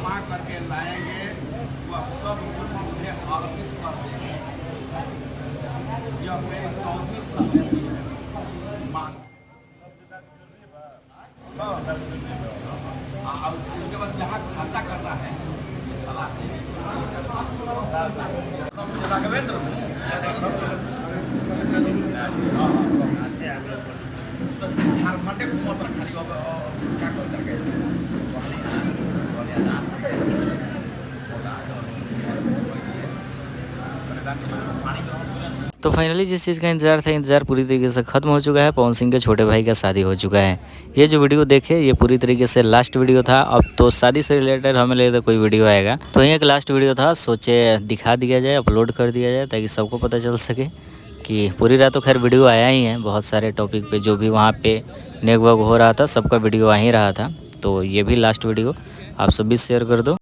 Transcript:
कमा करके लाएंगे वह सब कुछ मुझे अर्पित कर देंगे। यह मेरी चौथी सहमति है मांग। उसके बाद जहाँ खर्चा करना है सलाह देंगे। राघवेंद्र झारखंडे घूमत रखा क्या करके तो फाइनली जिस चीज़ का इंतज़ार था, इंतज़ार पूरी तरीके से ख़त्म हो चुका है। पवन सिंह के छोटे भाई का शादी हो चुका है। ये जो वीडियो देखे ये पूरी तरीके से लास्ट वीडियो था। अब तो शादी से रिलेटेड हमें लगे तो कोई वीडियो आएगा, तो ये एक लास्ट वीडियो था, सोचे दिखा दिया जाए, अपलोड कर दिया जाए ताकि सबको पता चल सके कि पूरी रात तो खैर वीडियो आया ही है। बहुत सारे टॉपिक पे जो भी वहाँ पे नेगवग हो रहा था सबका वीडियो आ ही रहा था। तो ये भी लास्ट वीडियो आप सब भी शेयर कर दो।